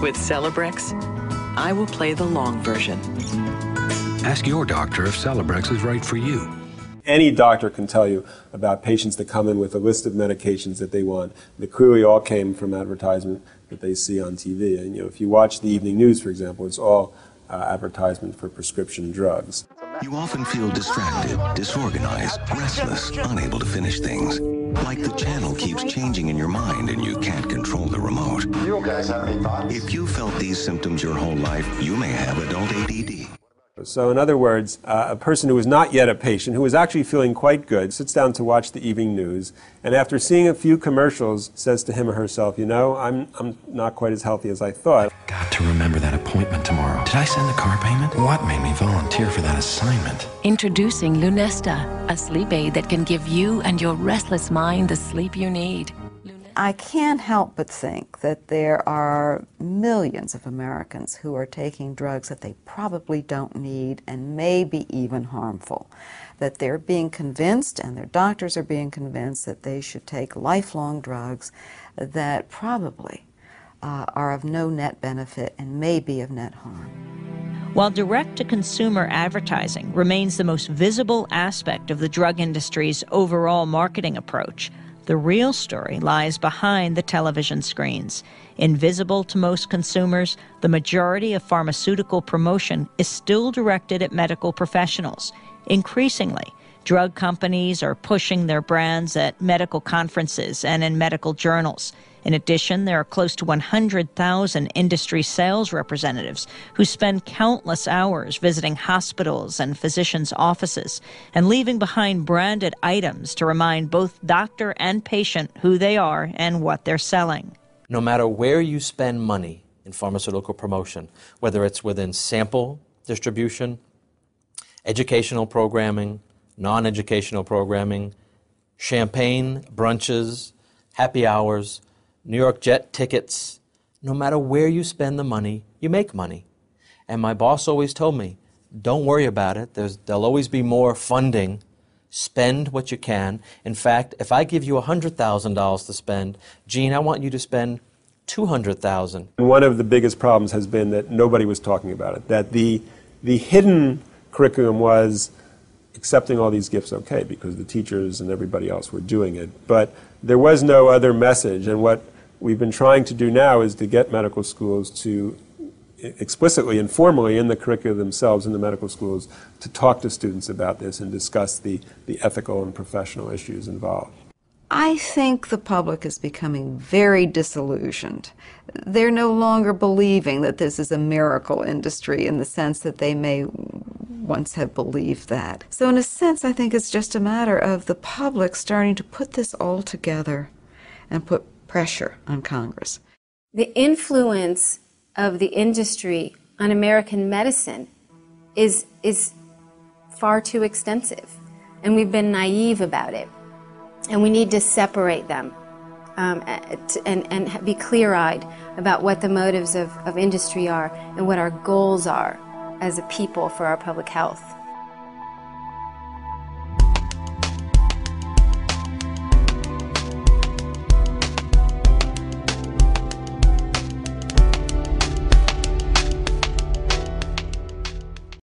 With Celebrex, I will play the long version. Ask your doctor if Celebrex is right for you. Any doctor can tell you about patients that come in with a list of medications that they want that clearly all came from advertisement that they see on TV. And if you watch the evening news, for example, it's all advertisement for prescription drugs. You often feel distracted, disorganized, restless, unable to finish things. Like the channel keeps changing in your mind and you can't control the remote. You guys have any thoughts? If you felt these symptoms your whole life, you may have adult ADD. So in other words, a person who is not yet a patient, who is actually feeling quite good, sits down to watch the evening news, and after seeing a few commercials, says to him or herself, I'm not quite as healthy as I thought. Got to remember that appointment tomorrow. Did I send the car payment? What made me volunteer for that assignment? Introducing Lunesta, a sleep aid that can give you and your restless mind the sleep you need. I can't help but think that there are millions of Americans who are taking drugs that they probably don't need and may be even harmful. That they're being convinced, and their doctors are being convinced, that they should take lifelong drugs that probably are of no net benefit and may be of net harm. While direct-to-consumer advertising remains the most visible aspect of the drug industry's overall marketing approach, the real story lies behind the television screens. Invisible to most consumers, the majority of pharmaceutical promotion is still directed at medical professionals. Increasingly, drug companies are pushing their brands at medical conferences and in medical journals. In addition, there are close to 100,000 industry sales representatives who spend countless hours visiting hospitals and physicians' offices and leaving behind branded items to remind both doctor and patient who they are and what they're selling. No matter where you spend money in pharmaceutical promotion, whether it's within sample distribution, educational programming, non-educational programming, champagne, brunches, happy hours, New York jet tickets, no matter where you spend the money, you make money. And my boss always told me, don't worry about it. There'll always be more funding. Spend what you can. In fact, if I give you $100,000 to spend, Gene, I want you to spend $200,000. One of the biggest problems has been that nobody was talking about it, that the hidden curriculum was accepting all these gifts okay because the teachers and everybody else were doing it. But there was no other message, and what we've been trying to do now is to get medical schools to explicitly and formally in the curricula themselves in the medical schools to talk to students about this and discuss the ethical and professional issues involved. I think the public is becoming very disillusioned. They're no longer believing that this is a miracle industry in the sense that they may once have believed that. So in a sense, I think it's just a matter of the public starting to put this all together and put pressure on Congress. The influence of the industry on American medicine is far too extensive, and we've been naive about it. And we need to separate them and be clear-eyed about what the motives of industry are and what our goals are as a people for our public health.